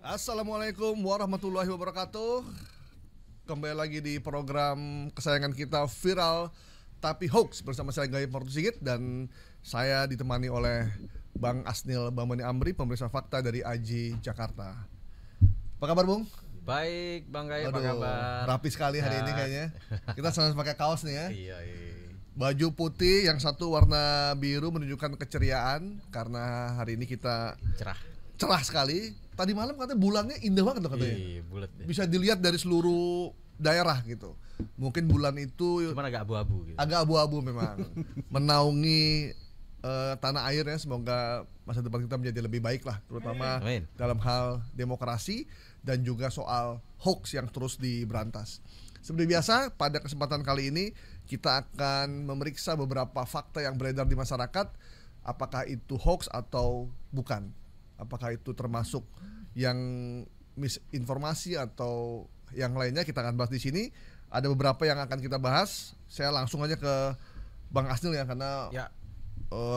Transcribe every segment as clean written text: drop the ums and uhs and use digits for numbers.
Assalamualaikum warahmatullahi wabarakatuh. Kembali lagi di program kesayangan kita Viral Tapi Hoax bersama saya Gayib Martusigit dan saya ditemani oleh Bang Asnil Bambani Amri, pemeriksa fakta dari AJ Jakarta. Apa kabar, Bung? Baik, Bang Gayib, apa kabar? Rapi sekali hari ini kayaknya. Kita sama pakai kaos nih ya. Iya. Baju putih, yang satu warna biru menunjukkan keceriaan karena hari ini kita cerah sekali. Tadi malam katanya bulannya indah banget tuh katanya. Iya, bulat ya. Bisa dilihat dari seluruh daerah gitu. Mungkin bulan itu cuman agak abu-abu gitu. Agak abu-abu memang. Menaungi tanah air ya. Semoga masa depan kita menjadi lebih baik lah, terutama dalam hal demokrasi dan juga soal hoax yang terus diberantas. Seperti biasa, pada kesempatan kali ini kita akan memeriksa beberapa fakta yang beredar di masyarakat. Apakah itu hoax atau bukan? Apakah itu termasuk yang misinformasi atau yang lainnya, kita akan bahas di sini. Ada beberapa yang akan kita bahas. Saya langsung aja ke Bang Asnil ya, karena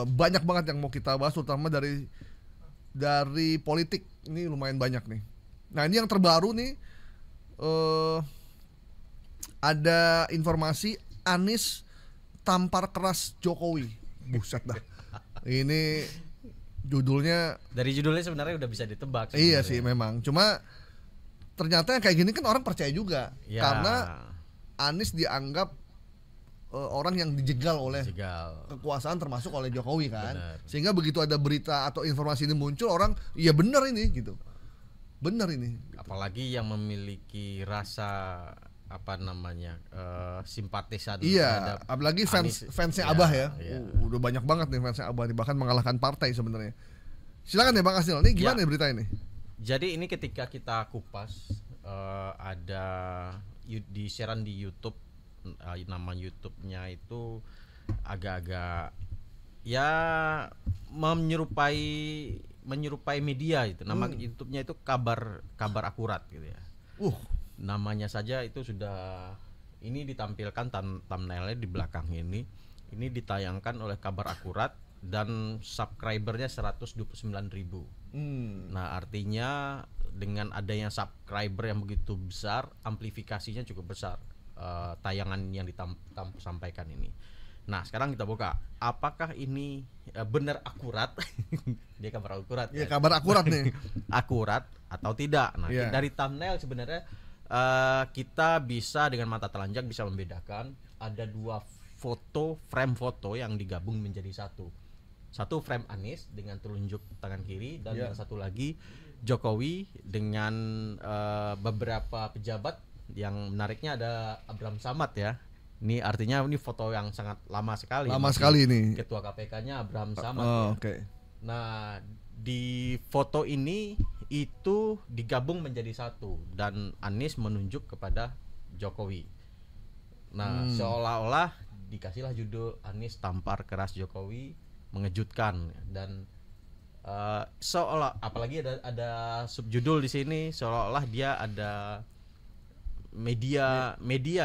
banyak banget yang mau kita bahas, terutama dari politik. Ini lumayan banyak nih. Nah, ini yang terbaru nih, ada informasi Anies tampar keras Jokowi. Buset dah. Ini judulnya, dari judulnya sebenarnya udah bisa ditebak sebenarnya. Iya sih memang. Cuma ternyata yang kayak gini kan orang percaya juga ya. Karena Anies dianggap orang yang dijegal oleh kekuasaan, termasuk oleh Jokowi kan. Bener. Sehingga begitu ada berita atau informasi ini muncul, orang iya benar ini gitu. Benar ini. Apalagi yang memiliki rasa simpatisan. Iya, apalagi fansnya Abah ya. Udah banyak banget nih fansnya Abah, bahkan mengalahkan partai sebenarnya. Silakan ya Bang Asnil, ini gimana ya berita ini? Jadi ini ketika kita kupas, ada di siaran di YouTube, nama YouTube-nya itu agak-agak ya menyerupai media itu. Nama YouTube-nya itu kabar akurat gitu ya. Namanya saja itu sudah, ini ditampilkan thumbnailnya di belakang ini ditayangkan oleh Kabar Akurat dan subscribernya 129.000. Nah, artinya dengan adanya subscriber yang begitu besar, amplifikasinya cukup besar tayangan yang disampaikan ini. Nah, sekarang kita buka, apakah ini benar akurat? Dia kabar akurat. Iya, kabar akurat nih. Akurat atau tidak? Nah, dari thumbnail sebenarnya kita bisa dengan mata telanjang bisa membedakan ada dua frame foto yang digabung menjadi satu frame Anies dengan telunjuk tangan kiri, dan yang satu lagi Jokowi dengan beberapa pejabat. Yang menariknya ada Abraham Samad ya. Ini artinya ini foto yang sangat lama sekali. Sekali ini. Ketua KPK-nya Abraham Samad. Okay. Nah, di foto ini itu digabung menjadi satu dan Anies menunjuk kepada Jokowi. Nah, seolah-olah dikasihlah judul Anies tampar keras Jokowi, mengejutkan, dan apalagi ada subjudul di sini, seolah-olah dia ada media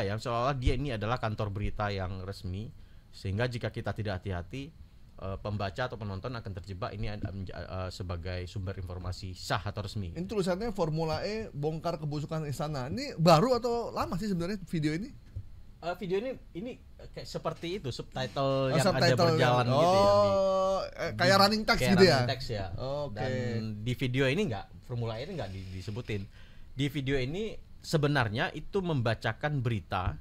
ya, seolah-olah dia ini adalah kantor berita yang resmi, sehingga jika kita tidak hati-hati, pembaca atau penonton akan terjebak ini sebagai sumber informasi sah atau resmi. Ini tulisannya Formula E bongkar kebusukan istana. Ini baru atau lama sih sebenarnya video ini? Video ini kayak seperti itu, subtitle yang ada berjalan gitu ya. Kayak running text kayak gitu ya. Running text ya. Dan di video ini Formula E ini enggak disebutin. Di video ini sebenarnya itu membacakan berita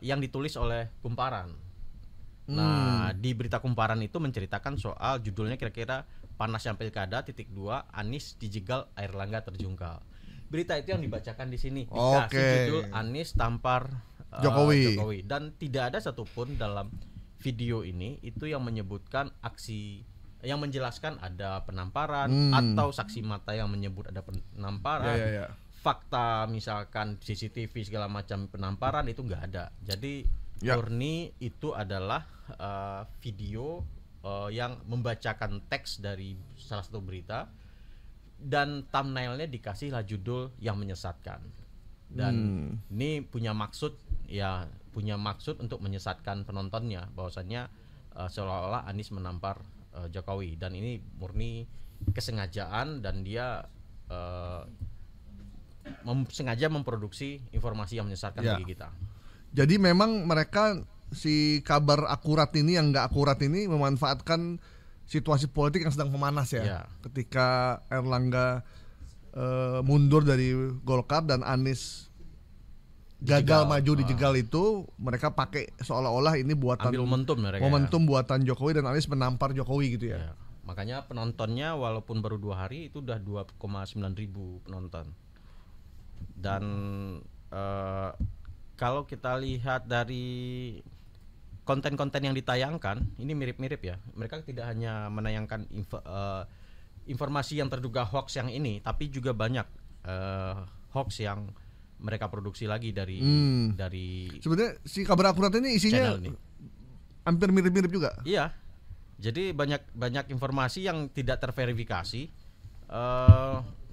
yang ditulis oleh Kumparan. Nah, di berita Kumparan itu menceritakan soal, judulnya kira-kira Panasnya Pilkada (2) Anies dijegal Airlangga terjungkal. Berita itu yang dibacakan di sini. Dikasih judul Anies tampar Jokowi. Dan tidak ada satupun dalam video ini itu yang menyebutkan aksi, yang menjelaskan ada penamparan atau saksi mata yang menyebut ada penamparan. Fakta misalkan CCTV segala macam penamparan itu nggak ada. Jadi murni itu adalah video yang membacakan teks dari salah satu berita, dan thumbnailnya dikasihlah judul yang menyesatkan. Dan ini punya maksud untuk menyesatkan penontonnya, bahwasannya seolah-olah Anies menampar Jokowi, dan ini murni kesengajaan dan dia sengaja memproduksi informasi yang menyesatkan bagi kita. Jadi memang mereka si kabar akurat ini yang nggak akurat ini memanfaatkan situasi politik yang sedang memanas ya. Ketika Erlangga mundur dari Golkar dan Anies gagal maju dijegal itu, mereka pakai seolah-olah ini buatan momentum buatan Jokowi dan Anies menampar Jokowi gitu ya. Makanya penontonnya walaupun baru 2 hari itu udah 2,9 ribu penonton. Dan kalau kita lihat dari konten-konten yang ditayangkan, ini mirip-mirip ya. Mereka tidak hanya menayangkan informasi yang terduga hoax yang ini, tapi juga banyak hoax yang mereka produksi lagi dari sebenarnya si kabar akurat ini isinya hampir mirip-mirip juga. Iya. Jadi banyak informasi yang tidak terverifikasi.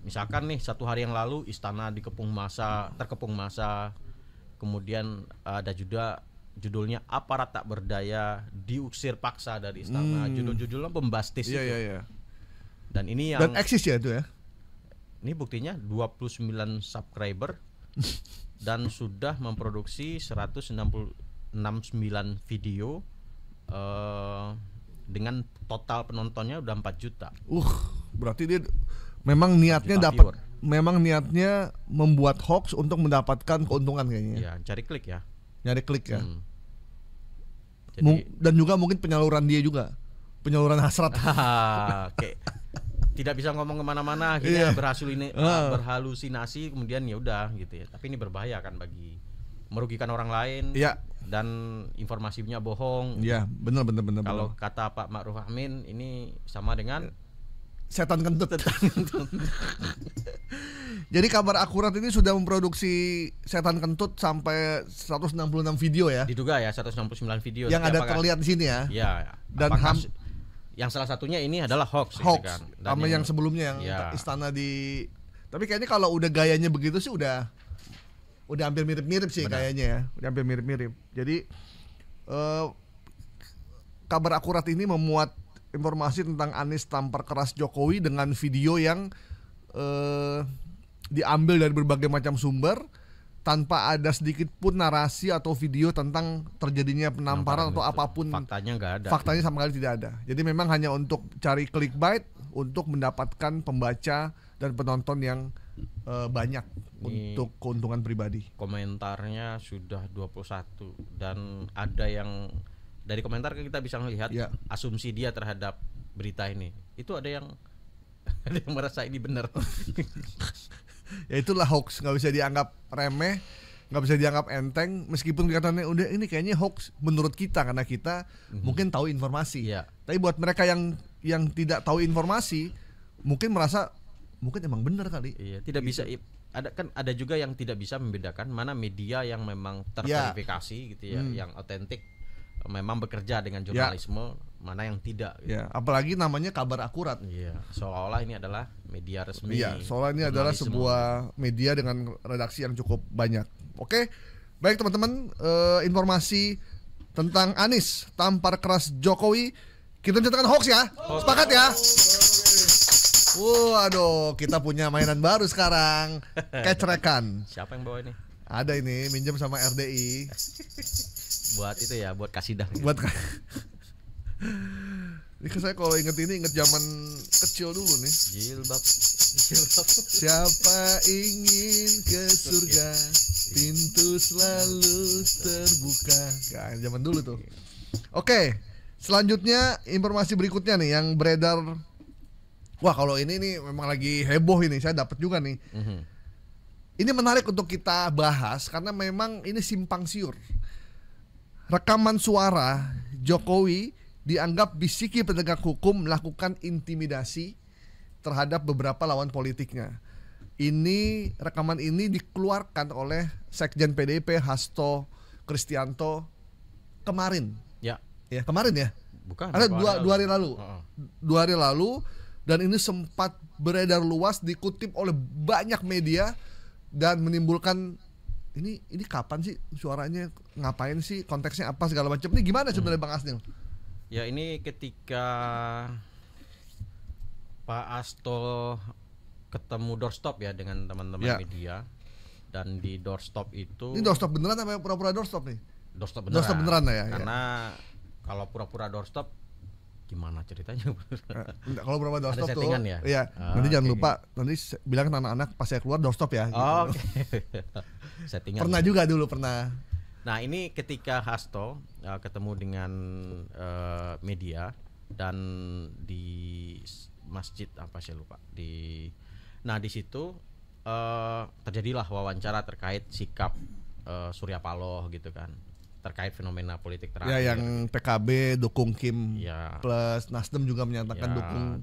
Misalkan nih 1 hari yang lalu istana terkepung massa. Kemudian ada juga judulnya aparat tak berdaya diusir paksa dari istana. Judul-judulnya bombastis itu. Iya. Dan ini yang eksis ya itu ya. Ini buktinya 29 subscriber dan sudah memproduksi 169 video dengan total penontonnya udah 4 juta. Berarti dia memang niatnya membuat hoax untuk mendapatkan keuntungan kayaknya. Iya, cari klik ya. Nyari klik ya. Jadi, dan juga mungkin penyaluran dia juga. Penyaluran hasrat. Oke. Tidak bisa ngomong kemana-mana, akhirnya berhalusinasi, kemudian ya udah gitu ya. Tapi ini berbahaya kan bagi merugikan orang lain. Iya. Dan informasinya bohong. Iya, benar. Kalau kata Pak Ma'ruf Amin, ini sama dengan setan kentut. Jadi kabar akurat ini sudah memproduksi setan kentut sampai 166 video ya. Diduga ya 169 video. Yang ada terlihat di sini ya. Iya. Dan yang salah satunya ini adalah hoax gitu kan. Sama yang sebelumnya yang istana di. Tapi kayaknya kalau udah gayanya begitu sih udah hampir mirip-mirip sih. Benar. Kayaknya ya. Udah hampir mirip-mirip. Jadi kabar akurat ini memuat informasi tentang Anies tampar keras Jokowi dengan video yang diambil dari berbagai macam sumber tanpa ada sedikit pun narasi atau video tentang terjadinya penamparan atau apapun. Faktanya nggak ada. Faktanya sama sekali tidak ada. Jadi memang hanya untuk cari clickbait, untuk mendapatkan pembaca dan penonton yang banyak ini untuk keuntungan pribadi. Komentarnya sudah 21 dan ada yang dari komentar kita bisa melihat asumsi dia terhadap berita ini. Itu ada yang merasa ini benar. Ya itulah hoax, nggak bisa dianggap remeh, nggak bisa dianggap enteng, meskipun kelihatannya udah ini kayaknya hoax menurut kita karena kita mungkin tahu informasi. Tapi buat mereka yang tidak tahu informasi, mungkin merasa mungkin emang benar kali. Iya, tidak bisa. Ada juga yang tidak bisa membedakan mana media yang memang terverifikasi gitu ya, yang otentik, memang bekerja dengan jurnalisme, mana yang tidak gitu. Apalagi namanya kabar akurat. Seolah-olah ini adalah media resmi. Seolah ini adalah sebuah media dengan redaksi yang cukup banyak. Oke, baik teman-teman, informasi tentang Anies tampar keras Jokowi kita nyatakan hoax ya. Sepakat ya. Waduh, kita punya mainan baru sekarang. Kecrekan. Siapa yang bawa ini? Ada ini, minjem sama RDI. Buat itu ya, buat kasidah. Buat ini saya kalau inget zaman kecil dulu nih. Jilbab. Siapa ingin ke surga, pintu selalu terbuka. Kan zaman dulu tuh. Oke, selanjutnya informasi berikutnya nih yang beredar. Wah, kalau ini nih memang lagi heboh ini, saya dapat juga nih. Ini menarik untuk kita bahas karena memang ini simpang siur. Rekaman suara Jokowi dianggap bisiki penegak hukum melakukan intimidasi terhadap beberapa lawan politiknya. Ini rekaman ini dikeluarkan oleh Sekjen PDIP Hasto Kristianto kemarin. Ya kemarin ya. Bukan. Ada dua hari lalu. 2 hari lalu, dan ini sempat beredar luas, dikutip oleh banyak media dan menimbulkan ini kapan sih suaranya, ngapain sih, konteksnya apa segala macam. Ini gimana sebenarnya Bang Asnil? Ya ini ketika Pak Asto ketemu doorstop ya dengan teman-teman media, dan di doorstop itu. Ini doorstop beneran apa pura-pura doorstop nih? Doorstop beneran. Doorstop beneran ya. Karena kalau pura-pura doorstop gimana ceritanya? Kalau pura-pura doorstop tuh. Ya? Iya. Nanti jangan lupa nanti bilang ke anak-anak pas saya keluar doorstop ya. Gitu. Settingan. Pernah juga dulu pernah. Nah ini ketika Hasto ketemu dengan media dan di masjid apa saya lupa nah di situ terjadilah wawancara terkait sikap Surya Paloh gitu kan, terkait fenomena politik terakhir. Ya yang PKB dukung Kim plus, Nasdem juga menyatakan dukung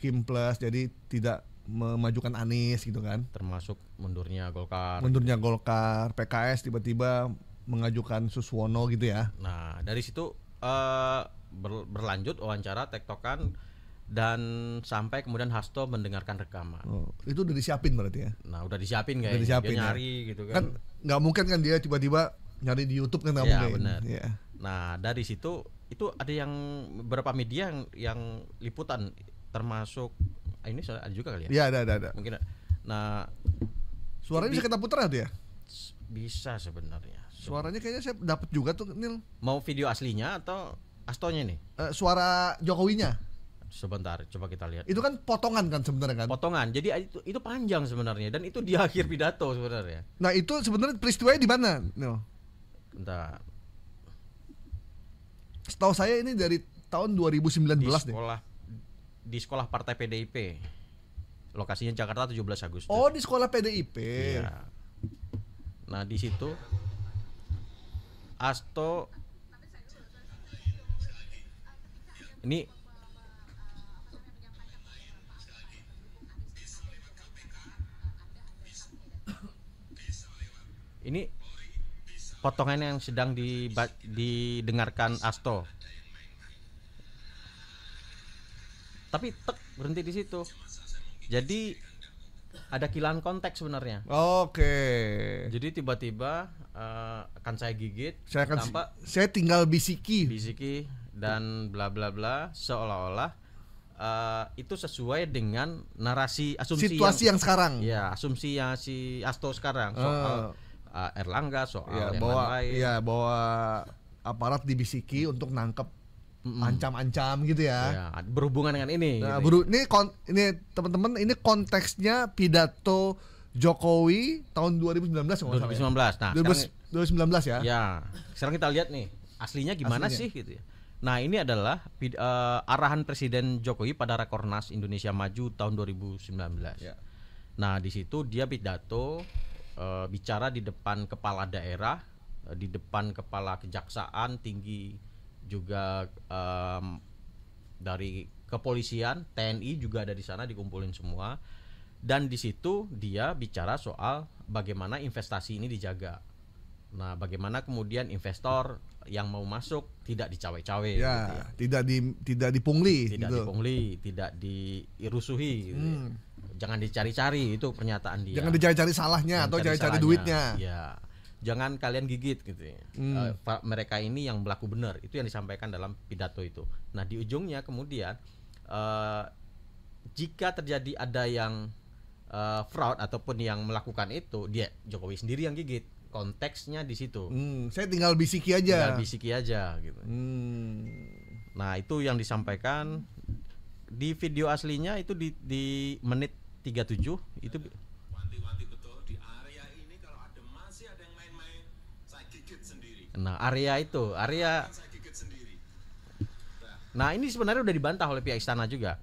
Kim plus, jadi tidak memajukan Anies gitu kan. Termasuk mundurnya Golkar, PKS tiba-tiba mengajukan Suswono gitu ya. Nah dari situ berlanjut wawancara tektokan dan sampai kemudian Hasto mendengarkan rekaman. Itu udah disiapin berarti ya? Nah udah disiapin kayaknya, dia nyari gitu kan. Nggak mungkin kan dia tiba-tiba nyari di YouTube kan, nggak mungkin. Benar. Ya. Nah dari situ itu ada yang beberapa media yang liputan, termasuk ini ada juga kali ya? Iya ada. Mungkin. Nah suaranya bisa kita putar tuh ya? Bisa sebenarnya. Suaranya kayaknya saya dapat juga tuh, Nil. Mau video aslinya atau Astonya nih? Suara Jokowinya. Sebentar, coba kita lihat. Itu kan potongan kan sebenarnya kan? Potongan. Jadi itu panjang sebenarnya dan itu di akhir pidato sebenarnya. Nah, itu sebenarnya peristiwanya di mana, Nil? Bentar. Setahu saya ini dari tahun 2019 di sekolah Partai PDIP. Lokasinya Jakarta 17 Agustus. Oh, di sekolah PDIP. Iya. Nah, di situ Asto ini potongan yang sedang didengarkan Asto. Tapi berhenti di situ. Jadi ada kehilangan konteks sebenarnya. Oke. Jadi tiba-tiba akan saya gigit, saya tinggal bisiki dan bla bla bla, seolah-olah itu sesuai dengan narasi asumsi situasi yang sekarang. Ya, asumsi yang si Asto sekarang soal Erlangga, soal yang lain. Iya, bahwa aparat dibisiki untuk nangkep ancam-ancam gitu ya. Berhubungan dengan ini. Nah, ini teman-teman, ini konteksnya pidato Jokowi tahun 2019 2019. Nah, 2019 ya. Ya. Sekarang kita lihat nih, aslinya gimana sih gitu ya. Nah, ini adalah arahan Presiden Jokowi pada Rakornas Indonesia Maju tahun 2019. Ya. Nah, di situ dia pidato, bicara di depan kepala daerah, di depan kepala kejaksaan tinggi, juga dari kepolisian, TNI juga ada di sana, dikumpulin semua. Dan di situ dia bicara soal bagaimana investasi ini dijaga. Nah, bagaimana kemudian investor yang mau masuk tidak dicawe-cawe, ya, gitu ya. tidak dipungli, tidak dirusuhi, gitu. Jangan dicari-cari, itu pernyataan dia. Jangan dicari-cari salahnya atau cari-cari duitnya. Ya. Jangan kalian gigit gitu ya. Mereka ini yang berlaku benar, itu yang disampaikan dalam pidato itu. Nah, di ujungnya kemudian jika terjadi ada yang fraud ataupun yang melakukan itu, dia Jokowi sendiri yang gigit. Konteksnya di situ. Saya tinggal bisiki aja gitu. Nah, itu yang disampaikan di video aslinya itu di menit 37 itu. Wanti-wanti betul, di area ini kalau masih ada yang main-main, saya gigit sendiri. Nah, area saya gigit sendiri. Nah, ini sebenarnya udah dibantah oleh pihak istana juga.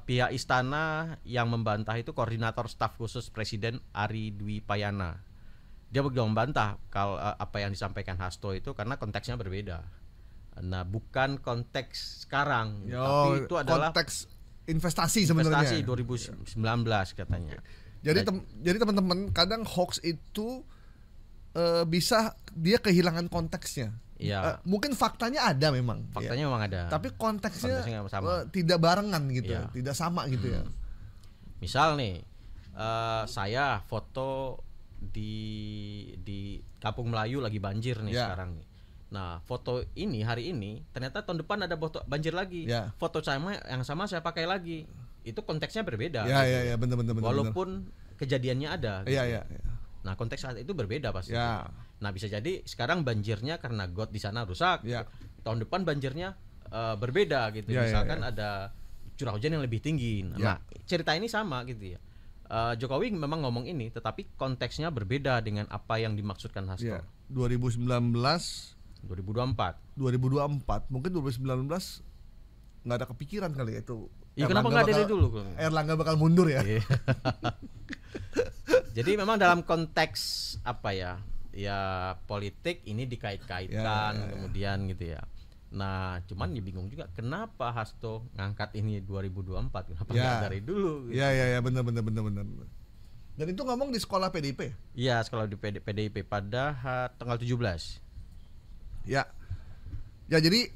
Pihak istana yang membantah itu koordinator staf khusus Presiden Ari Dwi Payana. Dia juga membantah kalau apa yang disampaikan Hasto itu karena konteksnya berbeda. Nah, bukan konteks sekarang, tapi itu adalah konteks investasi sebenarnya. Investasi 2019 katanya. Jadi teman-teman, kadang hoax itu bisa dia kehilangan konteksnya. Ya. Mungkin faktanya ada memang. Faktanya memang ada. Tapi konteksnya sama. Tidak barengan gitu, tidak sama gitu ya. Misal nih, saya foto di Kampung Melayu lagi banjir nih sekarang nih. Nah, foto ini hari ini ternyata tahun depan ada banjir lagi. Foto yang sama saya pakai lagi. Itu konteksnya berbeda. Iya, benar. Walaupun kejadiannya ada. Iya. Nah, konteks saat itu berbeda pasti. Nah, bisa jadi sekarang banjirnya karena got di sana rusak. Tahun depan banjirnya berbeda gitu. Misalkan ada curah hujan yang lebih tinggi. Nah, cerita ini sama gitu ya. Jokowi memang ngomong ini, tetapi konteksnya berbeda dengan apa yang dimaksudkan Hasto. 2019, 2024. Mungkin 2019 nggak ada kepikiran kali itu. Iya, kenapa nggak dari dulu? Erlangga bakal mundur ya. Jadi memang dalam konteks apa ya politik ini dikait-kaitkan kemudian gitu ya. Nah, cuman bingung juga kenapa Hasto ngangkat ini 2024, kenapa nggak dari dulu? Gitu. Iya, benar. Dan itu ngomong di sekolah PDIP? Iya, sekolah di PDIP pada tanggal 17. Ya, jadi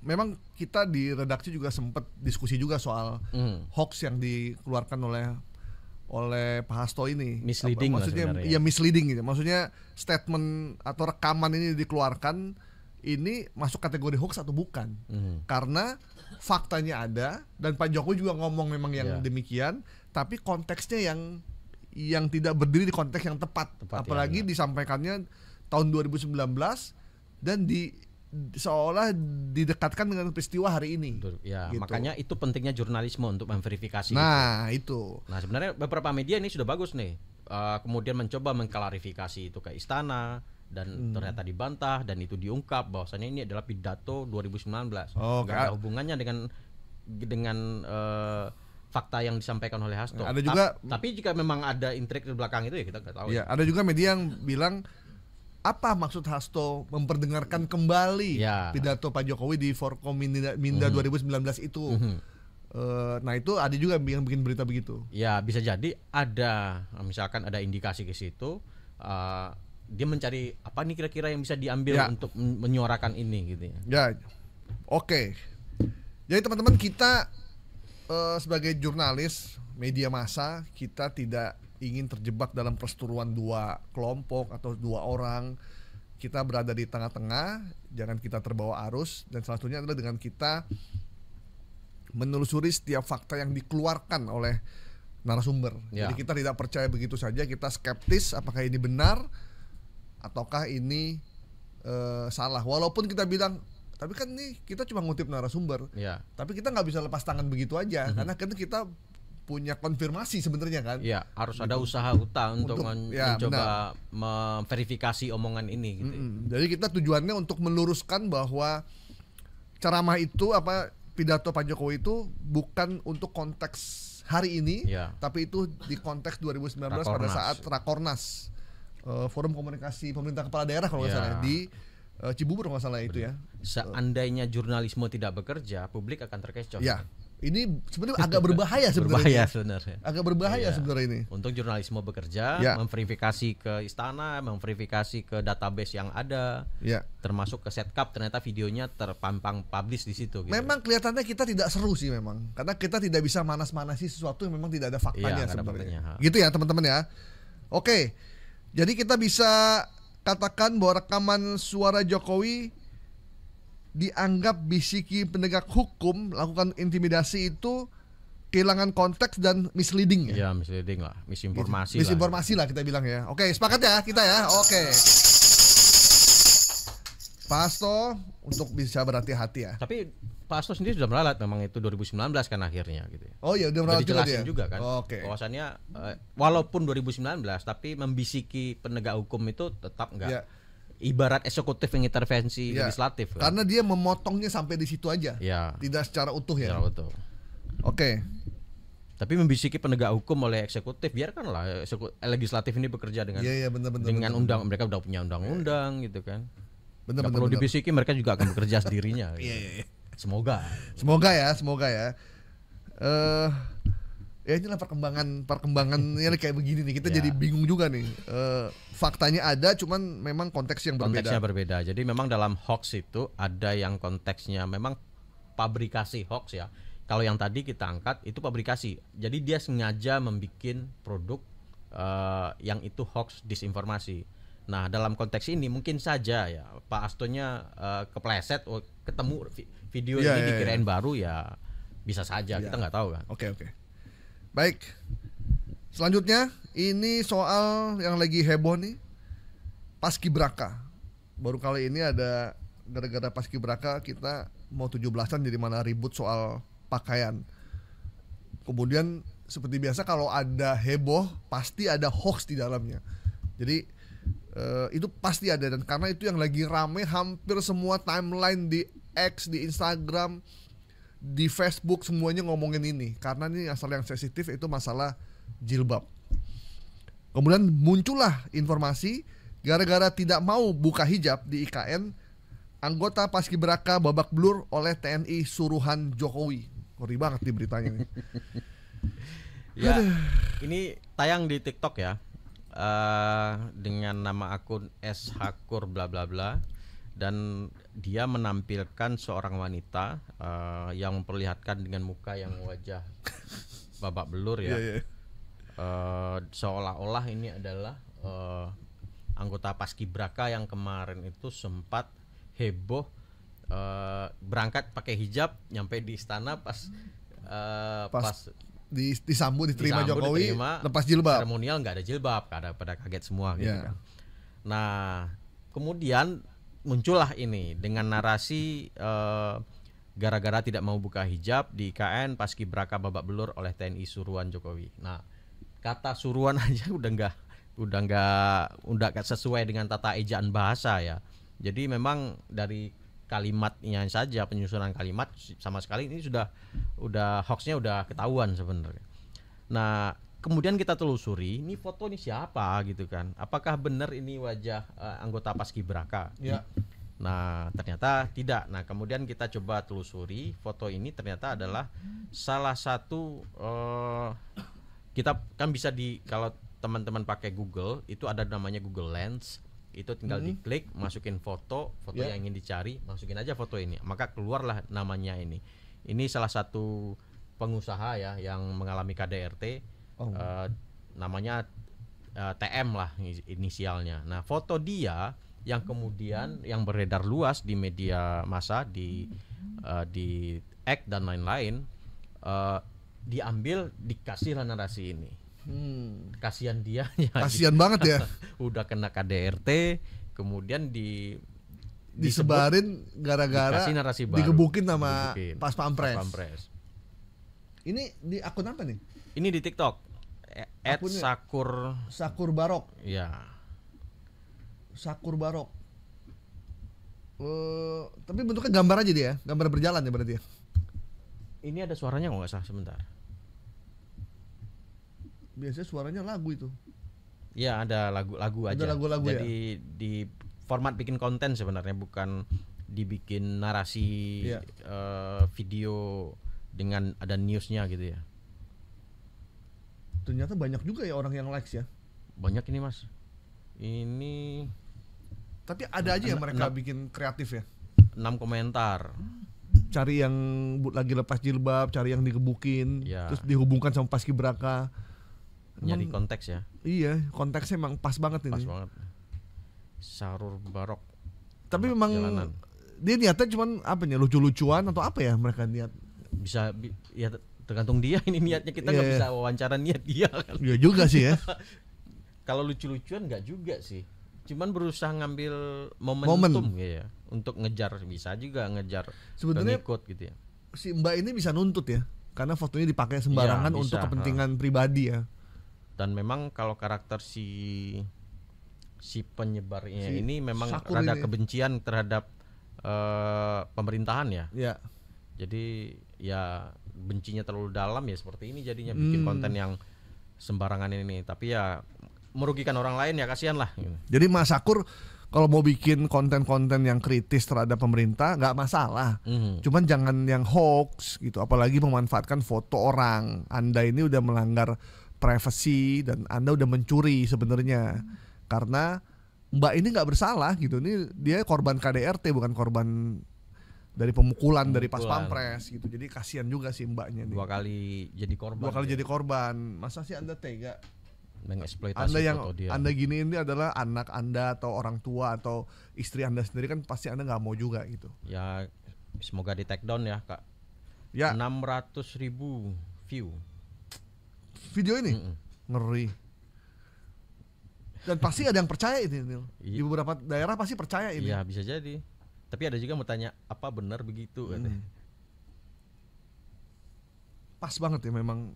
memang kita di redaksi juga sempat diskusi juga soal hoax yang dikeluarkan oleh Pak Hasto ini. Misleading maksudnya ya misleading gitu. Maksudnya statement atau rekaman ini dikeluarkan ini masuk kategori hoax atau bukan? Karena faktanya ada dan Pak Jokowi juga ngomong memang yang demikian, tapi konteksnya yang tidak berdiri di konteks yang tepat apalagi disampaikannya tahun 2019 dan seolah didekatkan dengan peristiwa hari ini. Ya, gitu. Makanya itu pentingnya jurnalisme untuk memverifikasi. Nah, itu. Nah, sebenarnya beberapa media ini sudah bagus nih. Kemudian mencoba mengklarifikasi itu ke istana dan ternyata dibantah dan itu diungkap bahwasanya ini adalah pidato 2019. Enggak ada hubungannya dengan fakta yang disampaikan oleh Hasto. Ada juga, tapi jika memang ada intrik di belakang itu ya kita nggak tahu. Ya, ada juga media yang bilang apa maksud Hasto memperdengarkan kembali pidato Pak Jokowi di Forkominda 2019 itu? Nah, itu ada juga yang bikin berita begitu. Ya, bisa jadi ada, misalkan ada indikasi ke situ. Dia mencari apa nih kira-kira yang bisa diambil untuk menyuarakan ini gitu ya. Ya, oke. Jadi teman-teman, kita sebagai jurnalis media massa, kita tidak ingin terjebak dalam perseteruan dua kelompok atau dua orang. Kita berada di tengah-tengah, jangan kita terbawa arus, dan salah satunya adalah dengan kita menelusuri setiap fakta yang dikeluarkan oleh narasumber. Jadi kita tidak percaya begitu saja, kita skeptis apakah ini benar ataukah ini salah. Walaupun kita bilang, tapi kan nih kita cuma ngutip narasumber, tapi kita nggak bisa lepas tangan begitu aja, karena kan kita punya konfirmasi sebenarnya kan. Iya, harus ada usaha untuk mencoba memverifikasi omongan ini gitu. Jadi kita tujuannya untuk meluruskan bahwa ceramah itu pidato Pak Jokowi itu bukan untuk konteks hari ini, tapi itu di konteks 2019 pada saat Rakornas, Forum Komunikasi Pemerintah Kepala Daerah kalau nggak salah di Cibubur kalau nggak salah itu ya. Seandainya jurnalisme tidak bekerja, publik akan terkecoh. Ya. Ini sebenarnya agak berbahaya sebenarnya. Agak berbahaya sebenarnya ini. Untuk jurnalisme bekerja, memverifikasi ke istana, memverifikasi ke database yang ada, termasuk ke Setcap, ternyata videonya terpampang publish di situ. Gitu. Memang kelihatannya kita tidak seru sih memang, karena kita tidak bisa manas-manasi sesuatu yang memang tidak ada faktanya sebenarnya. Gitu ya teman-teman ya. Oke, jadi kita bisa katakan bahwa rekaman suara Jokowi dianggap bisiki penegak hukum lakukan intimidasi itu kehilangan konteks dan misleading ya. Misleading lah, misinformasi lah kita bilang ya. Oke, sepakat ya kita ya. Oke. Pak Hasto untuk bisa berhati-hati ya. Tapi Pak Hasto sendiri sudah meralat memang itu 2019 kan akhirnya gitu ya. Oh iya, udah meralat juga kan. Bahwasannya walaupun 2019 tapi membisiki penegak hukum itu tetap enggak. Ibarat eksekutif yang intervensi legislatif kan? Karena dia memotongnya sampai di situ aja, tidak secara utuh ya. Secara utuh. Oke. Tapi membisiki penegak hukum oleh eksekutif, biarkanlah legislatif ini bekerja dengan undang, mereka udah punya undang-undang gitu kan. Gak perlu dibisiki, mereka juga akan bekerja sendirinya. Gitu. Semoga ya. Ya inilah perkembangannya kayak begini nih. Kita jadi bingung juga nih. Faktanya ada, cuman memang konteks yang berbeda. Konteksnya berbeda. Jadi memang dalam hoax itu ada yang konteksnya memang pabrikasi hoax ya. Kalau yang tadi kita angkat itu pabrikasi. Jadi dia sengaja membuat produk yang itu hoax, disinformasi. Nah, dalam konteks ini mungkin saja ya Pak Astonya kepleset, ketemu video ini dikirain baru ya, bisa saja, kita nggak tahu kan. Oke. Baik. Selanjutnya ini soal yang lagi heboh nih, Paskibraka. Baru kali ini ada gara-gara Paskibraka kita mau 17-an jadi mana ribut soal pakaian. Kemudian seperti biasa kalau ada heboh pasti ada hoax di dalamnya. Jadi itu pasti ada, dan karena itu yang lagi rame hampir semua timeline di X, di Instagram, di Facebook semuanya ngomongin ini. Karena ini asal yang sensitif itu masalah jilbab. Kemudian muncullah informasi gara-gara tidak mau buka hijab di IKN, anggota Paskibraka babak belur oleh TNI suruhan Jokowi. Ngeri banget di beritanya nih. Ya, ini tayang di TikTok ya. Dengan nama akun @hakur bla bla bla, dan dia menampilkan seorang wanita yang memperlihatkan dengan muka yang wajah babak belur ya. Seolah-olah ini adalah anggota Paskibraka yang kemarin itu sempat heboh berangkat pakai hijab, nyampe di istana pas disambut diterima Jokowi lepas jilbab. Seremonial nggak ada jilbab, pada kaget semua gitu kan. Nah, kemudian muncullah ini dengan narasi gara-gara tidak mau buka hijab di IKN, Paskibraka babak belur oleh TNI suruhan Jokowi. Nah, kata suruhan aja udah nggak sesuai dengan tata ejaan bahasa ya. Jadi memang dari kalimatnya saja, penyusunan kalimat sama sekali ini udah hoaxnya udah ketahuan sebenarnya. Nah, kemudian kita telusuri ini foto ini siapa gitu kan, apakah benar ini wajah anggota Paskibraka ya. Nah, ternyata tidak. Nah, kemudian kita coba telusuri foto ini, ternyata adalah salah satu kita kan bisa kalau teman-teman pakai Google itu ada namanya Google Lens. Itu tinggal diklik, masukin foto yang ingin dicari, masukin aja foto ini, maka keluarlah namanya ini. Ini salah satu pengusaha ya yang mengalami KDRT, namanya TM lah inisialnya. Nah, foto dia yang kemudian yang beredar luas di media massa, di X dan lain-lain, diambil, dikasihlah narasi ini. Kasihan dia ya, kasihan banget ya. Udah kena KDRT, kemudian disebarin gara-gara digebukin sama Pas Pampres. Ini di akun apa nih? Ini di TikTok Sakur Barok. Ya, Sakur Barok. Tapi bentuknya gambar aja dia, gambar berjalan ya berarti ya. Ini ada suaranya kok nggak salah, sebentar. Biasanya suaranya lagu itu. Ya, ada lagu-lagu aja. Ada lagu-lagu. Jadi di format bikin konten sebenarnya, bukan dibikin narasi video dengan ada newsnya gitu ya. Ternyata banyak juga ya orang yang likes ya. Banyak ini Mas. Ini. Tapi ada aja yang mereka bikin kreatif ya. 6 komentar. Cari yang lagi lepas jilbab, cari yang digebukin, terus dihubungkan sama Paskibraka. Nyari konteks ya. Iya, konteksnya emang pas banget ini. Pas banget. Sarur Barok. Tapi memang jalanan. Dia niatnya cuman apa nih, lucu-lucuan atau apa ya mereka niat? Bisa ya tergantung dia, ini niatnya, kita nggak bisa wawancara niat dia kan. Iya juga sih ya. Kalau lucu-lucuan nggak juga sih. Cuman berusaha ngambil momentum ya, untuk ngejar, bisa juga ngejar pengikut gitu ya. Si Mbak ini bisa nuntut ya, karena fotonya dipakai sembarangan untuk kepentingan pribadi ya. Dan memang kalau karakter si penyebarnya ini memang rada kebencian terhadap pemerintahan ya. Iya. Jadi ya bencinya terlalu dalam ya, seperti ini jadinya bikin konten yang sembarangan ini. Tapi ya merugikan orang lain ya, kasihan lah. Jadi Mas Sakur kalau mau bikin konten-konten yang kritis terhadap pemerintah nggak masalah. Cuman jangan yang hoax gitu, apalagi memanfaatkan foto orang. Anda ini udah melanggar privacy dan Anda udah mencuri sebenarnya, karena Mbak ini nggak bersalah gitu. Ini dia korban KDRT, bukan korban dari pemukulan dari Pas Pampres gitu. Jadi kasihan juga sih Mbaknya nih. Dua kali jadi korban. Masa sih Anda tega? mengeksploitasi Anda yang foto dia. Anda gini ini adalah anak Anda atau orang tua atau istri Anda sendiri kan pasti Anda nggak mau juga gitu. Ya semoga di take down ya Kak. Ya. 600.000 view. Video ini ngeri. Dan pasti ada yang percaya ini, Nil. Di beberapa daerah pasti percaya ini. Iya bisa jadi. Tapi ada juga mau tanya apa benar begitu katanya. Pas banget ya memang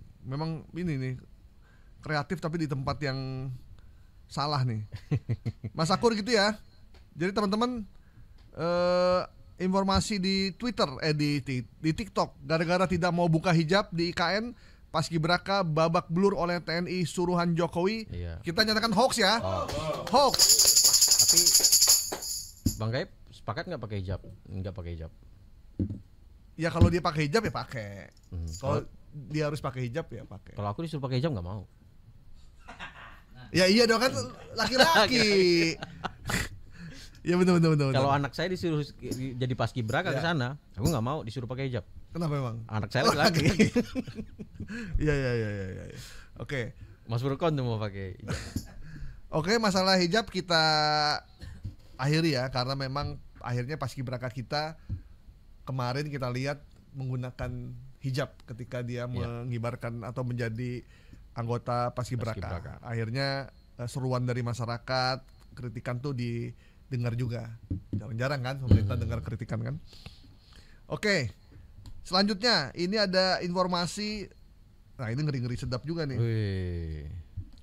ini nih kreatif tapi di tempat yang salah nih. Mas Akur gitu ya. Jadi teman-teman informasi di Twitter di TikTok gara-gara tidak mau buka hijab di IKN Paskibraka babak belur oleh TNI suruhan Jokowi. Iya. Kita nyatakan hoax ya. Hoax. Tapi Bang Gaib sepakat nggak pakai hijab? Nggak pakai hijab. Ya kalau dia pakai hijab ya pakai. Kalau Kalau dia harus pakai hijab ya pakai. kalau aku disuruh pakai hijab nggak mau. Ya iya dong kan laki-laki. Ya benar. Kalau anak saya disuruh jadi paskibraka ke sana, aku nggak mau disuruh pakai hijab. Kenapa emang? Anak saya laki-laki. Iya. Oke. Mas Furkon tuh mau pakai hijab. Oke, masalah hijab kita akhiri ya karena memang akhirnya paskibraka kita kemarin kita lihat menggunakan hijab ketika dia mengibarkan atau menjadi anggota paskibraka. Akhirnya seruan dari masyarakat, kritikan tuh didengar juga. Jarang-jarang kan pemerintah dengar kritikan kan. Oke. Selanjutnya ini ada informasi. Nah, ini ngeri-ngeri sedap juga nih. Wih.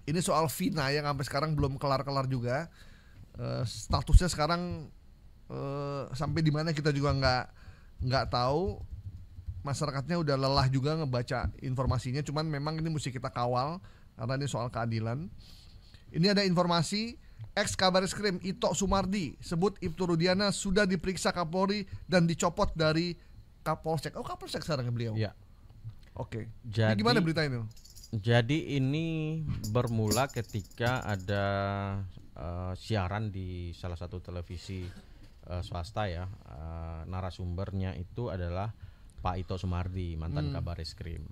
Ini soal Vina yang sampai sekarang belum kelar-kelar juga. Statusnya sekarang sampai di mana kita juga nggak tahu. Masyarakatnya udah lelah juga ngebaca informasinya, cuman memang ini mesti kita kawal karena ini soal keadilan. Ini ada informasi ex Kabareskrim Ito Sumardi sebut Ibtu Rudiana sudah diperiksa Kapolri dan dicopot dari Kapolsek. Oh, Kapolsek sekarang beliau. Iya. Oke. Jadi ini gimana berita ini? Jadi ini bermula ketika ada siaran di salah satu televisi swasta ya. Narasumbernya itu adalah Pak Ito Sumardi, mantan Kabareskrim.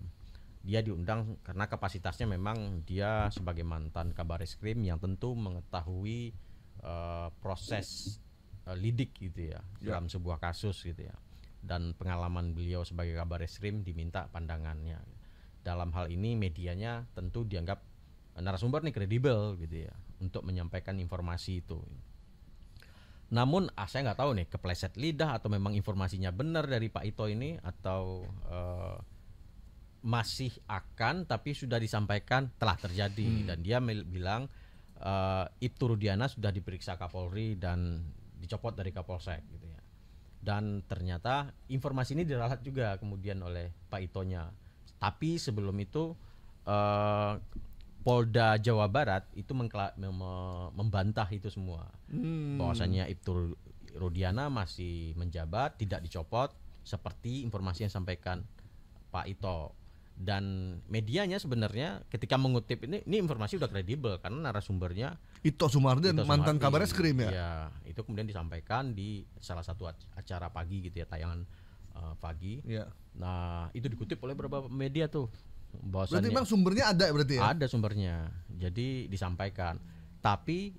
Dia diundang karena kapasitasnya memang dia sebagai mantan Kabareskrim yang tentu mengetahui proses lidik gitu ya dalam sebuah kasus gitu ya. Dan pengalaman beliau sebagai Kabareskrim diminta pandangannya. Dalam hal ini medianya tentu dianggap narasumber nih kredibel gitu ya untuk menyampaikan informasi itu. Namun saya nggak tahu nih kepleset lidah atau memang informasinya benar dari Pak Ito ini atau masih akan tapi sudah disampaikan telah terjadi dan dia bilang Ibtu Rudiana sudah diperiksa Kapolri dan dicopot dari Kapolsek gitu ya. Dan ternyata informasi ini diralat juga kemudian oleh Pak Itonya. Tapi sebelum itu Polda Jawa Barat itu membantah itu semua. Bahwasannya Ibtu Rudiana masih menjabat, tidak dicopot seperti informasi yang disampaikan Pak Ito. Dan medianya sebenarnya ketika mengutip ini informasi udah kredibel karena narasumbernya Ito Sumardi mantan Kabareskrim ya. Iya, itu kemudian disampaikan di salah satu acara pagi gitu ya, tayangan pagi. Iya. Nah, itu dikutip oleh beberapa media tuh. Berarti memang sumbernya ada berarti ya? Ada sumbernya. Jadi disampaikan. Tapi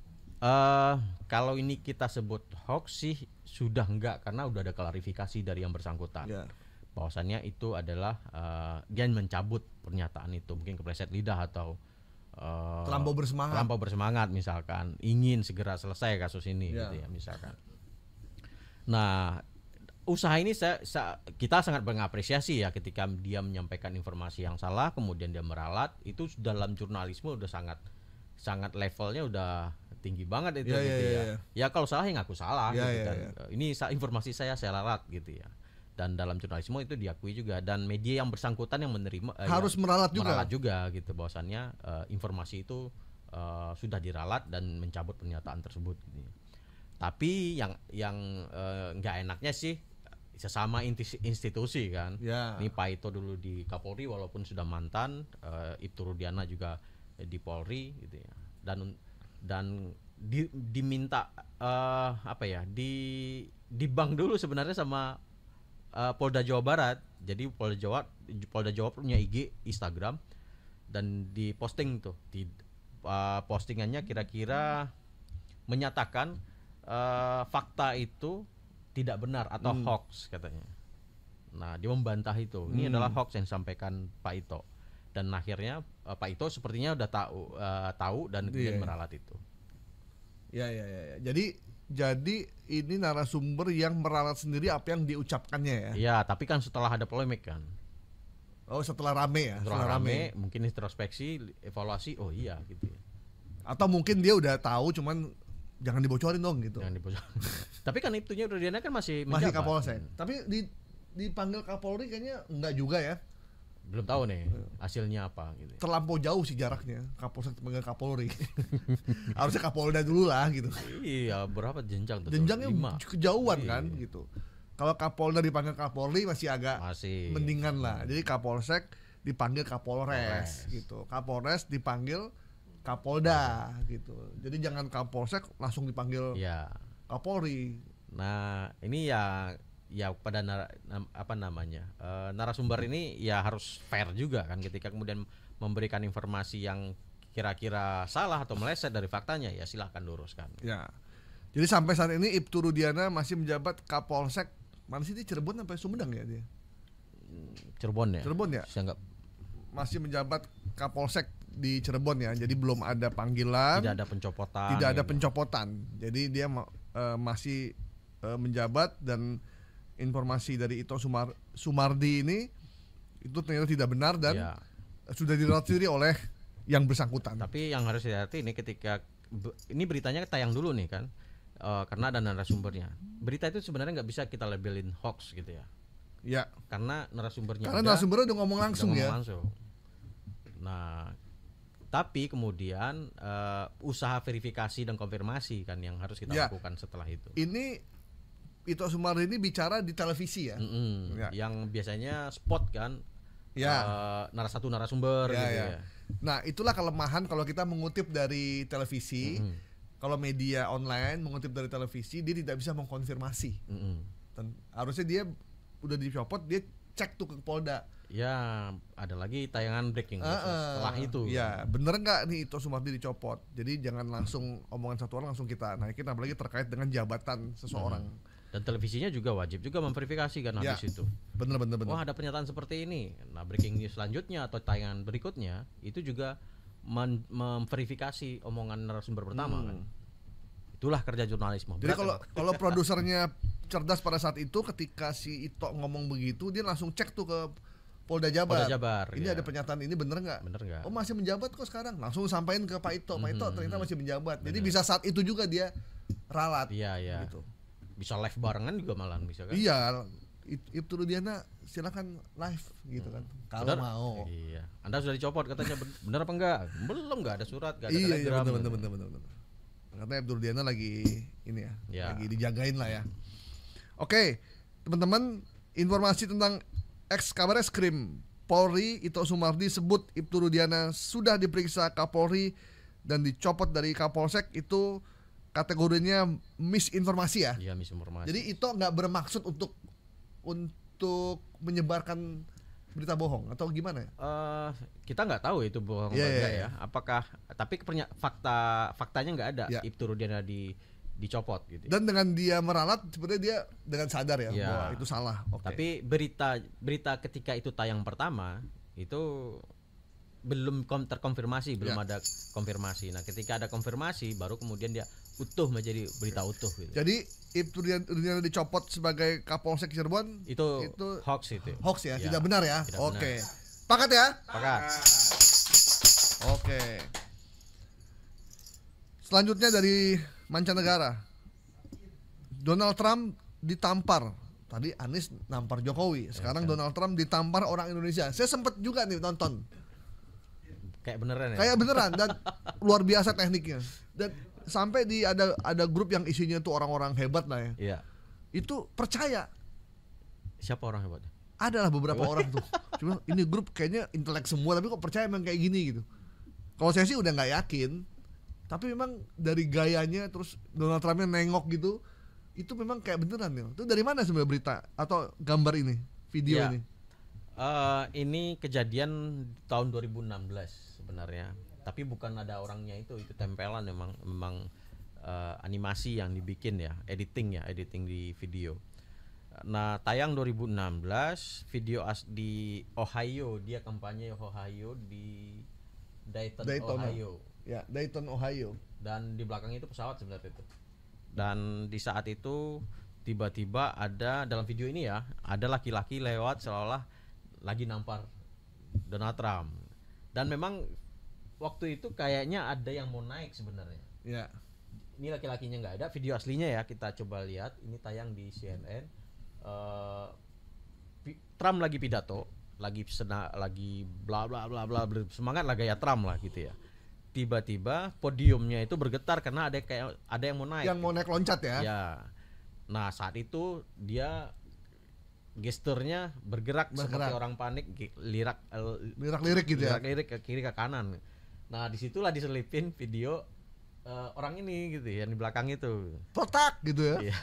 kalau ini kita sebut hoax sih sudah enggak karena udah ada klarifikasi dari yang bersangkutan. Yeah. Bahwasannya itu adalah dia mencabut pernyataan itu, mungkin kepleset lidah atau terlampau bersemangat misalkan ingin segera selesai kasus ini gitu ya misalkan. Nah, usaha ini kita sangat mengapresiasi ya ketika dia menyampaikan informasi yang salah kemudian dia meralat, itu dalam jurnalisme udah sangat levelnya udah tinggi banget itu gitu ya. Ya kalau salah ya ngaku salah gitu kan. Ini informasi saya ralat gitu ya. Dan dalam jurnalisme itu diakui juga dan media yang bersangkutan yang menerima harus meralat juga gitu bahwasannya informasi itu sudah diralat dan mencabut pernyataan tersebut gitu. Tapi yang nggak enaknya sih sesama institusi kan. Ini Pak Ito dulu di Kapolri walaupun sudah mantan, Ibtu Rudiana juga di Polri gitu ya. Dan diminta di bank dulu sebenarnya sama Polda Jawa Barat. Jadi Polda Jawa punya IG, Instagram dan diposting tuh postingannya kira-kira menyatakan fakta itu tidak benar atau hoax katanya. Nah, dia membantah itu. Ini adalah hoax yang disampaikan Pak Ito. Dan akhirnya Pak Ito sepertinya udah tahu dan kemudian meralat itu. Ya. Jadi ini narasumber yang meralat sendiri apa yang diucapkannya ya. Iya, tapi kan setelah ada polemik kan. Oh, setelah rame ya. Setelah rame, mungkin introspeksi, evaluasi, oh iya gitu ya. Atau mungkin dia udah tahu cuman jangan dibocorin dong gitu. Jangan dibocorin. Tapi kan itunya Rudiana kan masih Kapolsek. Tapi dipanggil Kapolri kayaknya enggak juga ya. Belum tahu nih hasilnya apa gitu. Terlampau jauh sih jaraknya Kapolsek dipanggil Kapolri. Harusnya Kapolda dulu lah gitu. Iya, berapa jenjang tuh? Jenjangnya kejauhan kan gitu. Kalau Kapolda dipanggil Kapolri masih agak mendingan lah. Jadi Kapolsek dipanggil Kapolres gitu. Kapolres dipanggil Kapolda gitu. Jadi jangan Kapolsek langsung dipanggil Kapolri. Nah, ini ya pada narasumber ini ya harus fair juga kan ketika kemudian memberikan informasi yang kira-kira salah atau meleset dari faktanya, ya silahkan luruskan. Ya. Jadi sampai saat ini Ibtu Rudiana masih menjabat Kapolsek. Mana sih dia, Cirebon sampai Sumedang ya dia? Cirebon ya. Saya enggak. Masih menjabat Kapolsek di Cirebon ya. Jadi belum ada panggilan. Tidak ada pencopotan. Pencopotan. Jadi dia masih menjabat, dan informasi dari Ito Sumardi ini itu ternyata tidak benar dan sudah dirawat sendiri oleh yang bersangkutan. Tapi yang harus dihati ini ketika ini beritanya tayang dulu nih kan, karena ada narasumbernya. Berita itu sebenarnya nggak bisa kita labelin hoax gitu ya. Ya. Karena narasumbernya. Karena narasumbernya udah ngomong langsung langsung. Nah, tapi kemudian usaha verifikasi dan konfirmasi kan yang harus kita lakukan setelah itu. Ini Ito Sumardi ini bicara di televisi ya. Yang biasanya spot kan. Narasumber gitu ya. Nah, itulah kelemahan kalau kita mengutip dari televisi. Kalau media online mengutip dari televisi, dia tidak bisa mengkonfirmasi. Harusnya dia udah dicopot, dia cek tuh ke Polda. Ya, ada lagi tayangan breaking news setelah itu. Ya, bener nggak nih Ito Sumardi dicopot? Jadi jangan langsung omongan satu orang langsung kita naikin, apalagi terkait dengan jabatan seseorang. Dan televisinya juga wajib juga memverifikasi kan habis itu. Bener. Wah, ada pernyataan seperti ini. Nah, breaking news selanjutnya atau tayangan berikutnya itu juga memverifikasi omongan narasumber pertama kan. Itulah kerja jurnalisme. Jadi kalau produsernya cerdas pada saat itu, ketika si Ito ngomong begitu, dia langsung cek tuh ke Polda Jabar. Ini ada pernyataan ini bener nggak? Oh, masih menjabat kok sekarang. Langsung sampaikan ke Pak Ito. Pak Ito ternyata masih menjabat. Jadi bisa saat itu juga dia ralat. Iya. Gitu. Bisa live barengan juga malah bisa kan? Iya, Ibtu Rudiana silakan live gitu kan. Kalau mau. Iya. Anda sudah dicopot katanya, benar apa enggak? Belum, enggak ada surat, enggak ada telegram. Iya, benar. Katanya Ibtu Rudiana lagi ini lagi dijagain lah ya. Oke, teman-teman, informasi tentang ex Kabareskrim Polri Ito Sumardi sebut Ibtu Rudiana sudah diperiksa Kapolri dan dicopot dari Kapolsek, itu kategorinya misinformasi ya. Iya, misinformasi. Jadi itu nggak bermaksud untuk menyebarkan berita bohong atau gimana ya? Kita nggak tahu itu bohong atau enggak ya. Apakah? Tapi faktanya nggak ada Ibtu Rudiana dicopot gitu. Dan dengan dia meralat, sebenarnya dia dengan sadar ya bahwa itu salah. Tapi berita ketika itu tayang pertama itu belum terkonfirmasi, belum ada konfirmasi. Nah, ketika ada konfirmasi baru kemudian dia utuh menjadi berita utuh gitu. Jadi Ibtu Rudiana dicopot sebagai Kapolsek Cirebon itu hoax itu. Hoax ya, tidak benar ya. Oke. Benar. Pakat ya? Pakat. Oke. Selanjutnya dari mancanegara. Donald Trump ditampar. Tadi Anies nampar Jokowi, sekarang Donald Trump ditampar orang Indonesia. Saya sempat juga nih nonton. Kayak beneran ya? Kayak beneran, dan luar biasa tekniknya. Dan sampai ada grup yang isinya tuh orang-orang hebat lah ya. Iya. Itu percaya. Siapa orang hebat? Adalah beberapa orang tuh. Cuma ini grup kayaknya intelek semua, tapi kok percaya memang kayak gini gitu. Kalau saya sih udah nggak yakin. Tapi memang dari gayanya, terus Donald Trumpnya nengok gitu, itu memang kayak beneran nih. Itu dari mana sebenarnya berita atau gambar ini, video ini? Ini kejadian tahun 2016 sebenarnya. Tapi bukan ada orangnya itu tempelan memang animasi yang dibikin ya, editing di video. Nah, tayang 2016, video di Ohio, dia kampanye Ohio di Dayton, Ohio. Ya, Dayton, Ohio. Dan di belakang itu pesawat sebenarnya itu. Dan di saat itu tiba-tiba ada dalam video ini ya, ada laki-laki lewat seolah lagi nampar Donald Trump. Dan memang waktu itu kayaknya ada yang mau naik sebenarnya. Ya. Ini laki-lakinya nggak ada, video aslinya ya kita coba lihat. Ini tayang di CNN. Trump lagi pidato, lagi bla bla bla bla, semangat lah gaya Trump lah gitu ya. Tiba-tiba podiumnya itu bergetar karena ada yang mau naik. Yang mau naik loncat ya. Ya. Nah, saat itu dia gesturnya bergerak seperti orang panik, lirik gitu ya. Lirik ke kiri ke kanan. Nah, disitulah diselipin video orang ini gitu ya, di belakang itu. Potak gitu ya. Iya.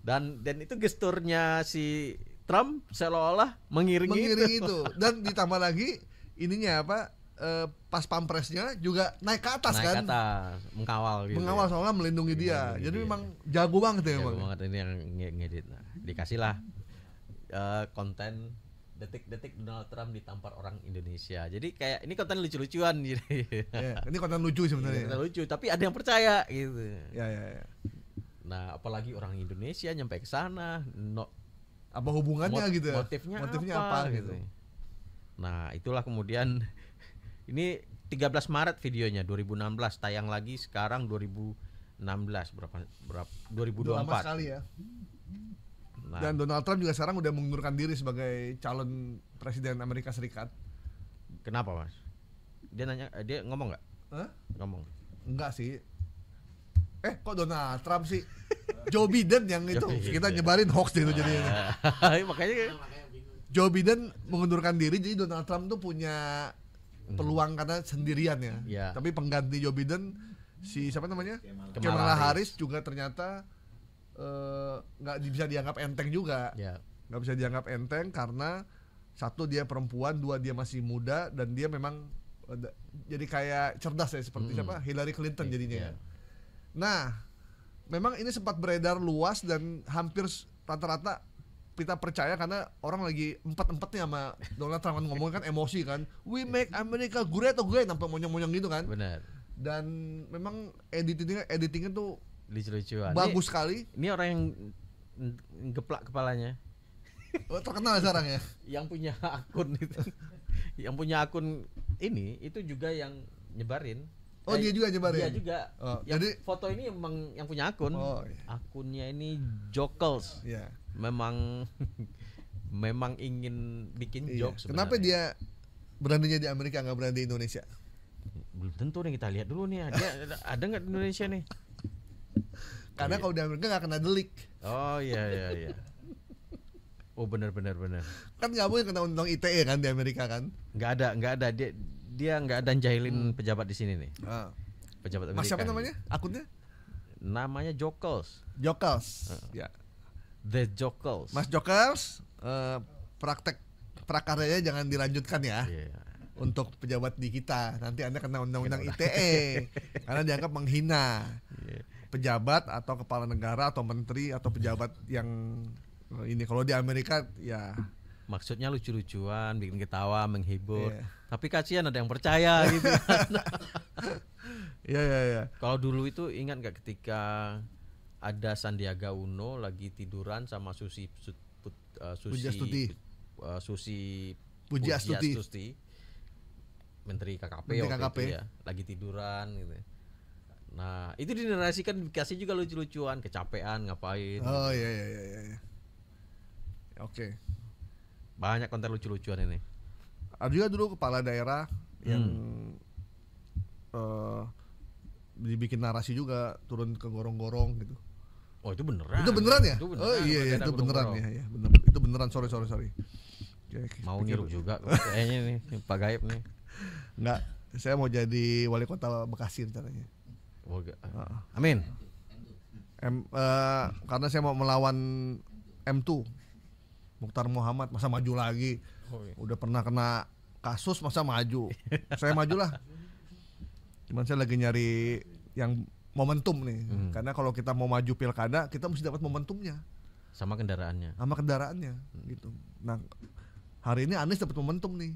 Dan itu gesturnya si Trump seolah-olah mengiringi itu. Dan ditambah lagi ininya apa? Pas pampresnya juga naik ke atas kan? Naik ke atas, mengawal gitu. Mengawal soalnya melindungi dia. Jadi memang jago banget ya. Jago banget ini yang ngedit. Nah, dikasihlah konten detik-detik Donald Trump ditampar orang Indonesia. Jadi kayak ini konten lucu-lucuan gitu. Ya, ini konten lucu sebenarnya. Konten lucu, tapi ada yang percaya gitu. Ya. Nah, apalagi orang Indonesia nyampe ke sana, apa hubungannya gitu ya? Motifnya apa gitu. Nah, itulah kemudian ini 13 Maret videonya 2016, tayang lagi sekarang 2016 berapa 2024. Lama sekali ya. Nah. Dan Donald Trump juga sekarang udah mengundurkan diri sebagai calon presiden Amerika Serikat. Kenapa, Mas? Dia ngomong nggak? Hah? Ngomong. Enggak sih. Kok Donald Trump sih? Joe Biden yang itu kita nyebarin hoax itu jadinya. Makanya Joe Biden mengundurkan diri, jadi Donald Trump tuh punya peluang karena sendirian ya. Tapi pengganti Joe Biden si siapa namanya? Kamala Harris juga ternyata nggak bisa dianggap enteng juga. Nggak bisa dianggap enteng karena satu dia perempuan, dua dia masih muda, dan dia memang jadi kayak cerdas ya seperti siapa? Hillary Clinton jadinya. Nah, memang ini sempat beredar luas dan hampir rata-rata kita percaya karena orang lagi empat-empatnya sama Donald Trump ngomongnya kan emosi kan. We make America great sampai monyong-monyong gitu kan. Benar. Dan memang editingnya tuh lucu-lucuan. Bagus sekali. Ini orang yang geplak kepalanya. Oh, terkenal sekarang ya. Yang punya akun itu. Yang punya akun ini itu juga yang nyebarin. Oh, dia juga nyebarin. Dia juga. Oh, jadi foto ini emang yang punya akun. Oh, iya. Akunnya ini Jokels. Iya. Memang ingin bikin jokes sebenarnya. Kenapa dia beraninya di Amerika nggak berani di Indonesia? Belum tentu nih, kita lihat dulu nih. Dia ada nggak di Indonesia nih? Karena kalau di Amerika nggak kena delik. Oh iya. Oh benar. Kan nggak boleh kena undang ITE kan di Amerika kan? Nggak ada. Dia nggak ada jahilin pejabat di sini nih. Pejabat Amerika. Mas siapa namanya? Akunnya? Namanya Jokels. Ya. The Jokels. Mas Jokels, praktek prakaryanya jangan dilanjutkan ya. Untuk pejabat di kita, nanti Anda kena undang-undang ITE karena dianggap menghina pejabat atau kepala negara atau menteri atau pejabat yang ini. Kalau di Amerika ya maksudnya lucu-lucuan, bikin ketawa, menghibur. Tapi kasihan ada yang percaya gitu. Iya. Kalau dulu itu ingat nggak ketika ada Sandiaga Uno lagi tiduran sama Susi Pujiastuti, Menteri KKP waktu itu ya, lagi tiduran gitu. Nah, itu dinarasikan dikasih juga lucu-lucuan, kecapean ngapain. Oh iya. Oke. Banyak konten lucu-lucuan ini. Ada juga dulu kepala daerah yang dibikin narasi juga, turun ke gorong-gorong gitu. Oh, itu beneran. Itu beneran ya? Itu beneran. Oh iya, itu beneran ya, bener. Itu beneran, sorry. Mau ngirup juga kayaknya nih Pak Gaib nih. Enggak, saya mau jadi wali kota Bekasi rencananya. Amin. Karena saya mau melawan M2 Mukhtar Muhammad, masa maju lagi? Udah pernah kena kasus masa maju? Saya majulah. Cuman saya lagi nyari yang momentum nih. Karena kalau kita mau maju pilkada, kita mesti dapat momentumnya. Sama kendaraannya. Gitu. Nah, hari ini Anies dapat momentum nih.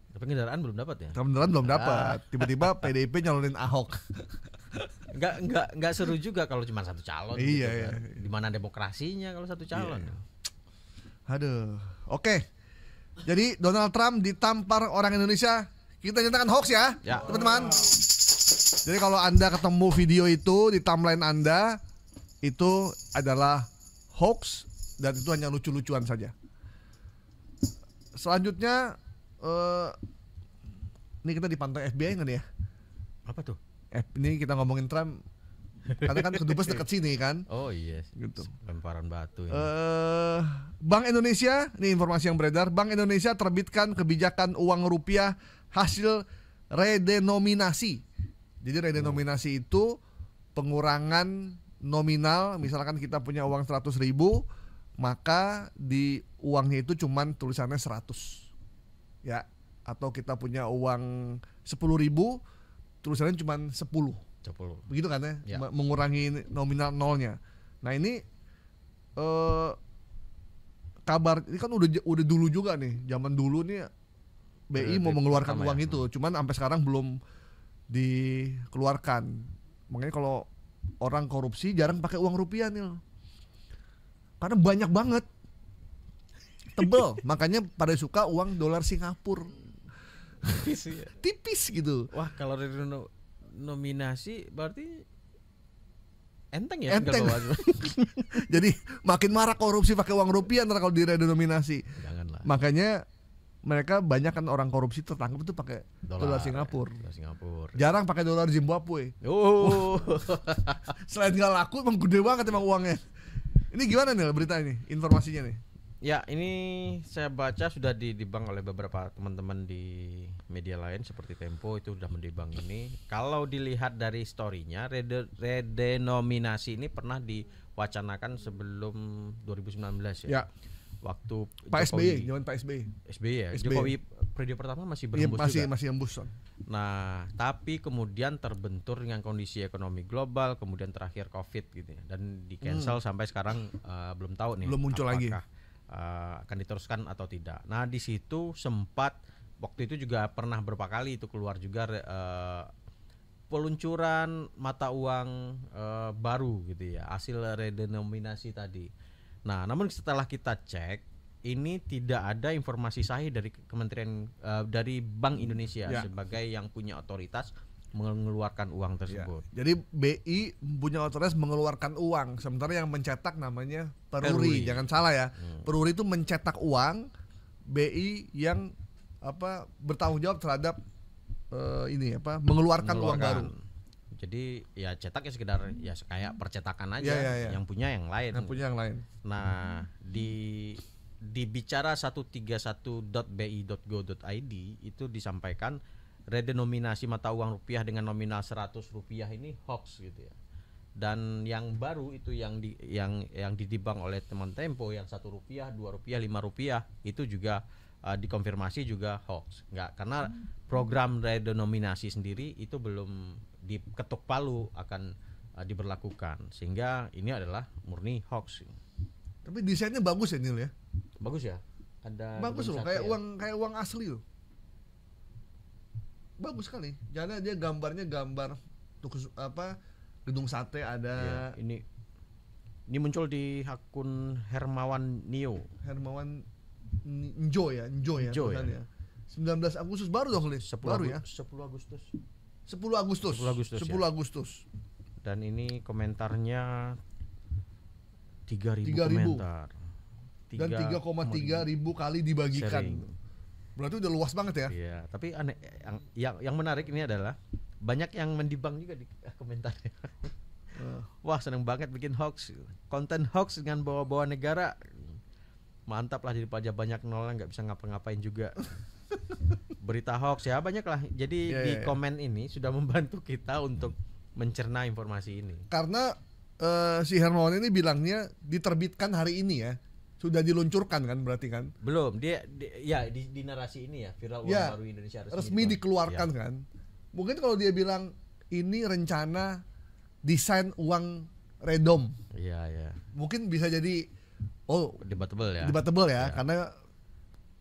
Tapi kendaraan belum dapat ya? Kendaraan belum dapat. Tiba-tiba PDIP nyalonin Ahok. Enggak seru juga kalau cuma satu calon. Iya, gitu, iya. Kan. Di mana demokrasinya kalau satu calon? Iya. Aduh. Oke. Jadi Donald Trump ditampar orang Indonesia. Kita nyatakan hoax ya, teman-teman. Jadi kalau Anda ketemu video itu di timeline Anda, itu adalah hoax dan itu hanya lucu-lucuan saja. Selanjutnya ini kita dipantau FBI nggak nih ya? Apa tuh? Ini kita ngomongin Trump karena kan kedubes dekat sini kan. Oh iya, gitu. Lemparan batu. Bank Indonesia, ini informasi yang beredar. Bank Indonesia terbitkan kebijakan uang rupiah hasil redenominasi. Jadi redenominasi itu pengurangan nominal. Misalkan kita punya uang 100.000, maka di uangnya itu cuman tulisannya 100. Ya, atau kita punya uang 10.000, tulisannya cuman 10. Begitu kan ya? Mengurangi nominal nolnya. Nah ini kabar ini kan udah dulu juga nih, zaman dulu nih BI mau mengeluarkan uang itu, cuman sampai sekarang belum dikeluarkan. Makanya kalau orang korupsi jarang pakai uang rupiah nih, karena banyak banget, tebel. Makanya pada suka uang dolar Singapura. Tipis gitu. Wah, kalau nominasi berarti enteng ya. Jadi makin marah korupsi pakai uang rupiah ntar kalau diredenominasi. Janganlah. Makanya mereka banyak kan orang korupsi tertangkap itu pakai dolar Singapura. Jarang pakai dolar Zimbabwe. Selain nggak laku, emang gede banget emang uangnya. Ini gimana nih berita ini, informasinya nih? Ya, ini saya baca sudah didibang oleh beberapa teman-teman di media lain seperti Tempo, itu sudah mendibang ini. Kalau dilihat dari story-nya, redenominasi ini pernah diwacanakan sebelum 2019 ya. Waktu Pak SBY, zaman Pak SBY. SBY ya. Jokowi periode pertama masih berhembus juga. Masih hembus. Nah, tapi kemudian terbentur dengan kondisi ekonomi global, kemudian terakhir Covid gitu ya. Dan di cancel sampai sekarang belum tahu nih. Belum muncul lagi. Akan diteruskan atau tidak. Nah di situ sempat waktu itu juga pernah beberapa kali itu keluar juga peluncuran mata uang baru gitu ya, hasil redenominasi tadi. Nah namun setelah kita cek ini tidak ada informasi sahih dari Kementerian dari Bank Indonesia sebagai yang punya otoritas mengeluarkan uang tersebut. Jadi BI punya otoritas mengeluarkan uang, sementara yang mencetak namanya Peruri. Jangan salah ya. Peruri itu mencetak uang, BI yang bertanggung jawab terhadap mengeluarkan uang baru. Jadi ya cetak ya sekedar ya kayak percetakan aja, yang punya yang lain. Nah, di bicara 131.bi.go.id itu disampaikan redenominasi mata uang rupiah dengan nominal 100 rupiah ini hoax gitu ya. Dan yang baru itu yang didibang oleh teman Tempo yang 1 rupiah, 2 rupiah, 5 rupiah itu juga dikonfirmasi juga hoax. Enggak, karena program redenominasi sendiri itu belum diketuk palu akan diberlakukan, sehingga ini adalah murni hoax. Tapi desainnya bagus ya Nil ya. Bagus ya. Ada bagus loh, kayak uang asli loh. Bagus sekali. Jangan dia gambarnya gambar gedung sate ada. Ya, ini muncul di akun Hermawan Nio. Hermawan Njo ya. 19 Agustus baru dong nih. Baru ya. 10 Agustus. 10 Agustus. Dan ini komentarnya 3.000 komentar. Dan 3,3 ribu kali dibagikan. Sharing. Berarti udah luas banget ya. Iya, tapi aneh yang menarik ini adalah banyak yang mendibang juga di komentarnya. Wah, seneng banget bikin hoax. Konten hoax dengan bawa-bawa negara. Mantap lah, jadi pajak banyak nolnya, nggak bisa ngapa-ngapain juga. Berita hoax ya banyak lah. Jadi di komen ini sudah membantu kita untuk mencerna informasi ini. Karena si Hermawan ini bilangnya diterbitkan hari ini ya. Sudah diluncurkan kan berarti kan? Belum, dia di narasi ini ya, viral uang baru Indonesia resmi dikeluarkan kan. Mungkin kalau dia bilang ini rencana desain uang redom. Iya. Mungkin bisa jadi debatable ya. Karena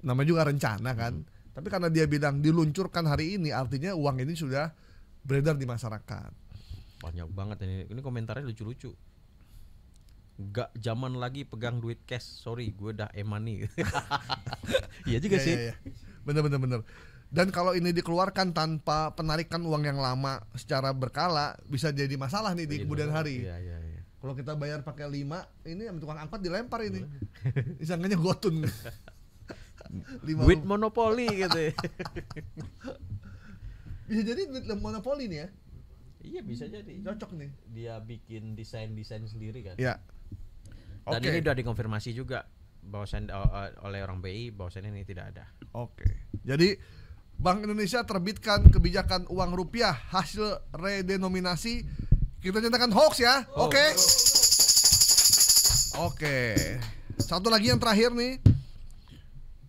namanya juga rencana kan. Tapi karena dia bilang diluncurkan hari ini, artinya uang ini sudah beredar di masyarakat. Banyak banget ini komentarnya lucu-lucu. Gak zaman lagi pegang duit cash, sorry gue udah e-money. Iya juga sih. Iya. Bener. Dan kalau ini dikeluarkan tanpa penarikan uang yang lama secara berkala, bisa jadi masalah nih di kemudian hari. Iya. Kalau kita bayar pakai 5, ini tukang angkot dilempar ini. Disangkanya gotun. Duit monopoli gitu ya. Bisa jadi duit monopoli nih ya. Iya bisa jadi. Cocok nih. Dia bikin desain sendiri kan. Iya. Dan ini udah dikonfirmasi juga oleh orang BI bahwasannya ini tidak ada. Oke. Jadi Bank Indonesia terbitkan kebijakan uang rupiah hasil redenominasi. Kita nyatakan hoax ya. Oke. Satu lagi yang terakhir nih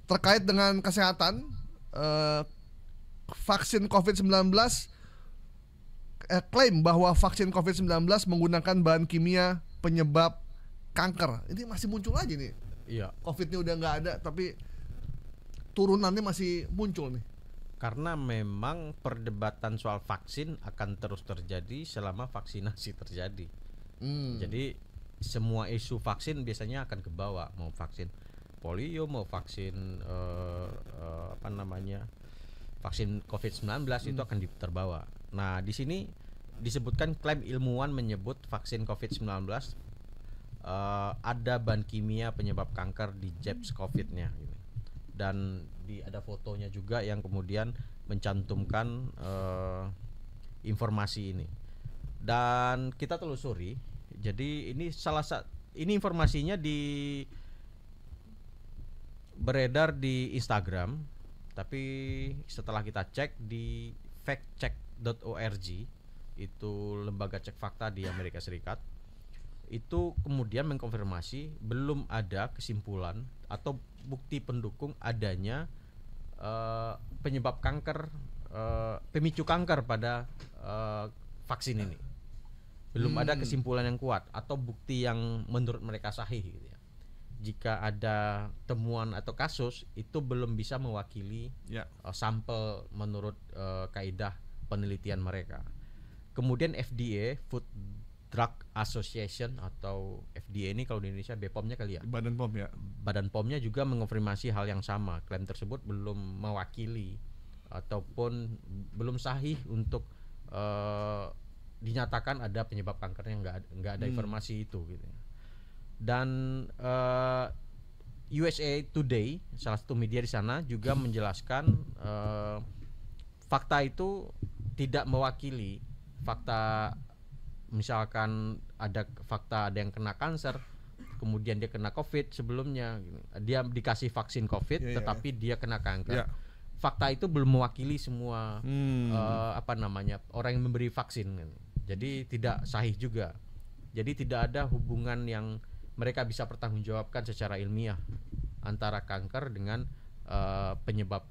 terkait dengan kesehatan, vaksin COVID-19, klaim bahwa vaksin COVID-19 menggunakan bahan kimia penyebab kanker. Ini masih muncul lagi nih. Iya. COVID-nya udah nggak ada, tapi turunannya masih muncul nih. Karena memang perdebatan soal vaksin akan terus terjadi selama vaksinasi terjadi. Jadi semua isu vaksin biasanya akan ke bawah, mau vaksin polio, mau vaksin vaksin COVID-19 itu akan terbawa. Nah, di sini disebutkan klaim ilmuwan menyebut vaksin COVID-19 ada bahan kimia penyebab kanker di jabs COVID-nya. Dan ada fotonya juga yang kemudian mencantumkan informasi ini. Dan kita telusuri. Jadi ini ini informasinya beredar di Instagram, tapi setelah kita cek di factcheck.org, itu lembaga cek fakta di Amerika Serikat, itu kemudian mengkonfirmasi belum ada kesimpulan atau bukti pendukung adanya penyebab kanker, pemicu kanker pada vaksin ini. Belum ada kesimpulan yang kuat atau bukti yang menurut mereka sahih gitu ya. Jika ada temuan atau kasus itu belum bisa mewakili sampel menurut kaidah penelitian mereka. Kemudian FDA, Food Drug Association atau FDA ini kalau di Indonesia BPOM-nya kali ya. Badan POM ya. Badan POM-nya juga mengonfirmasi hal yang sama. Klaim tersebut belum mewakili ataupun belum sahih untuk dinyatakan ada penyebab kankernya, nggak ada informasi itu gitu. Dan USA Today, salah satu media di sana juga menjelaskan fakta itu tidak mewakili fakta. Misalkan ada fakta ada yang kena kanker, kemudian dia kena COVID sebelumnya, dia dikasih vaksin COVID tetapi dia kena kanker. Fakta itu belum mewakili semua orang yang memberi vaksin. Jadi tidak sahih juga. Jadi tidak ada hubungan yang mereka bisa pertanggungjawabkan secara ilmiah antara kanker dengan penyebab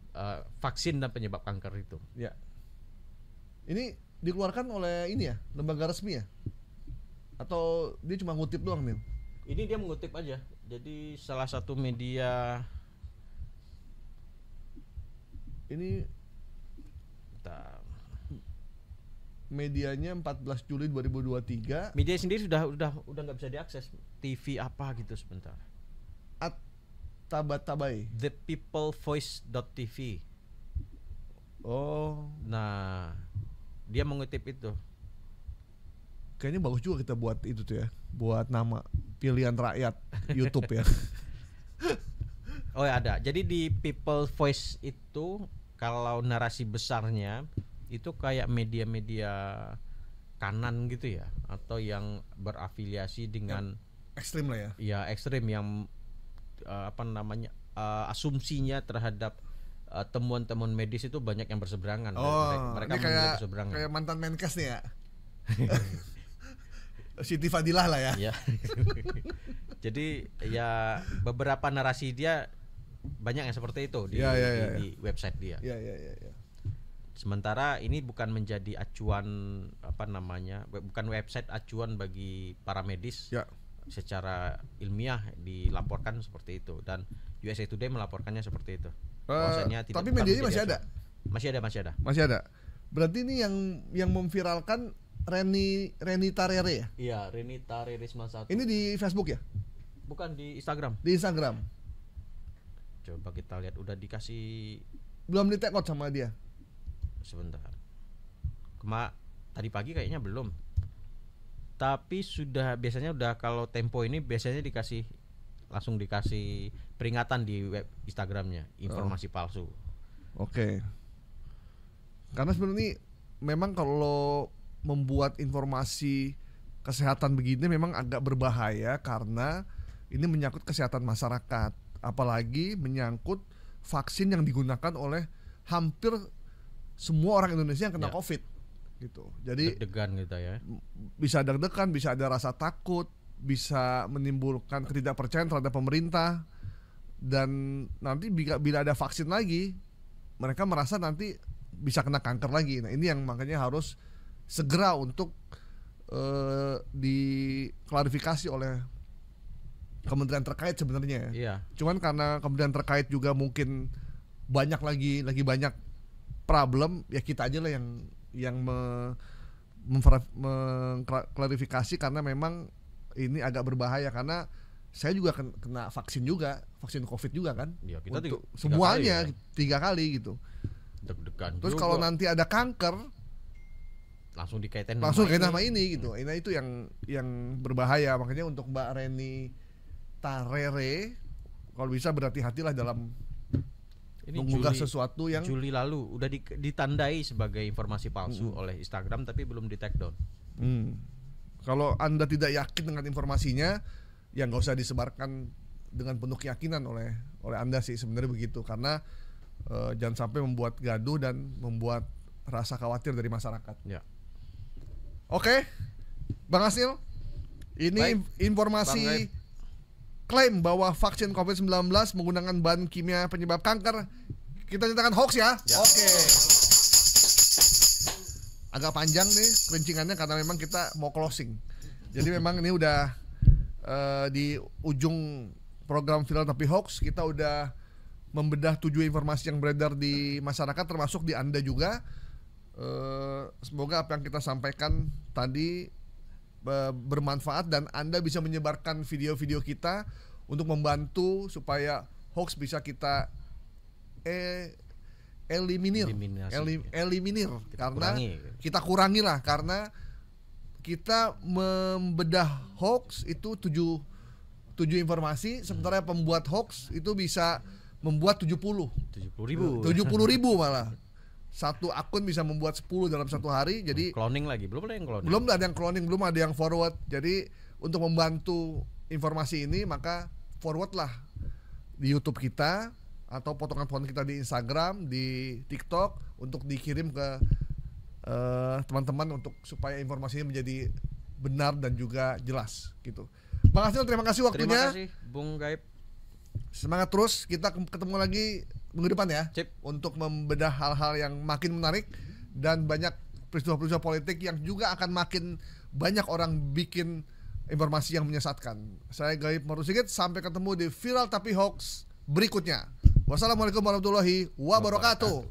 vaksin dan penyebab kanker itu. Ya. Ini dikeluarkan oleh ini ya, lembaga resmi ya? Atau dia cuma ngutip doang nih? Ini dia mengutip aja. Jadi salah satu media ini medianya 14 Juli 2023. Media sendiri sudah nggak bisa diakses. TV apa gitu sebentar. Tabatabai. ThePeopleVoice.tv. Oh. Nah, dia mengutip itu. Kayaknya bagus juga kita buat itu tuh ya, buat nama pilihan rakyat YouTube ya. Oh ya ada. Jadi di People Voice itu kalau narasi besarnya itu kayak media-media kanan gitu ya, atau yang berafiliasi dengan ekstrim lah ya. Ya ekstrim yang asumsinya terhadap temuan-temuan medis itu banyak yang berseberangan. Mereka kayak berseberangan. Kayak mantan Menkes nih ya. Siti Fadilah lah ya. Jadi ya beberapa narasi dia banyak yang seperti itu di website dia. Iya. Sementara ini bukan menjadi acuan bukan website acuan bagi para medis. Ya. Secara ilmiah dilaporkan seperti itu dan USA Today melaporkannya seperti itu. Tapi medianya masih ada. Masih ada. Berarti ini yang memviralkan Reni Tarere ya? Iya, Reni Tarere 1. Ini di Facebook ya? Bukan, di Instagram. Di Instagram. Coba kita lihat, udah dikasih. Belum di tag out sama dia. Sebentar. Tadi pagi kayaknya belum. Tapi biasanya udah kalau Tempo ini biasanya langsung dikasih peringatan di web Instagramnya, informasi palsu. Oke. Karena sebenarnya memang kalau membuat informasi kesehatan begini memang agak berbahaya karena ini menyangkut kesehatan masyarakat, apalagi menyangkut vaksin yang digunakan oleh hampir semua orang Indonesia yang kena COVID gitu. Jadi deg-degan gitu ya. Bisa deg-degan, bisa ada rasa takut, bisa menimbulkan ketidakpercayaan terhadap pemerintah, dan nanti bila ada vaksin lagi, mereka merasa nanti bisa kena kanker lagi. Nah, ini yang makanya harus segera untuk diklarifikasi oleh kementerian terkait sebenarnya. Iya. Cuman karena kementerian terkait juga mungkin lagi banyak problem, ya kita aja lah yang mengklarifikasi karena memang ini agak berbahaya karena saya juga kena vaksin COVID juga kan. Ya, kita semuanya 3 kali gitu. Deg-degan. Terus kalau nanti ada kanker langsung dikaitin sama ini gitu. Nah, itu yang berbahaya. Makanya untuk Mbak Reni Tarere kalau bisa berhati-hatilah dalam mengunggah sesuatu yang Juli lalu udah ditandai sebagai informasi palsu oleh Instagram tapi belum di take down. Kalau Anda tidak yakin dengan informasinya, ya nggak usah disebarkan dengan penuh keyakinan oleh Anda sih sebenarnya begitu, karena jangan sampai membuat gaduh dan membuat rasa khawatir dari masyarakat. Ya. Oke, Bang Asil, ini informasi klaim bahwa vaksin COVID-19 menggunakan bahan kimia penyebab kanker kita nyatakan hoax ya. Oke. Agak panjang nih kerincingannya karena memang kita mau closing. Jadi memang ini udah di ujung program Viral Tapi Hoax. Kita udah membedah 7 informasi yang beredar di masyarakat, termasuk di Anda juga. Semoga apa yang kita sampaikan tadi bermanfaat dan Anda bisa menyebarkan video-video kita untuk membantu supaya hoax bisa kita eliminir karena kita kurangi lah, karena kita membedah hoax itu 7 informasi, sementara pembuat hoax itu bisa membuat 70 ribu malah. Satu akun bisa membuat 10 dalam satu hari. Jadi cloning lagi, belum ada yang cloning, belum ada yang forward. Jadi untuk membantu informasi ini, maka forward lah di YouTube kita atau potongan-potongan kita di Instagram, di TikTok untuk dikirim ke teman-teman untuk supaya informasinya menjadi benar dan juga jelas gitu. Bang Asil, terima kasih waktunya. Terima kasih Bung Gaib. Semangat terus, kita ketemu lagi minggu depan ya. Cip. Untuk membedah hal-hal yang makin menarik dan banyak peristiwa-peristiwa politik yang juga akan makin banyak orang bikin informasi yang menyesatkan. Saya Gaib Marusigit, sampai ketemu di Viral Tapi Hoax berikutnya. Wassalamualaikum warahmatullahi wabarakatuh.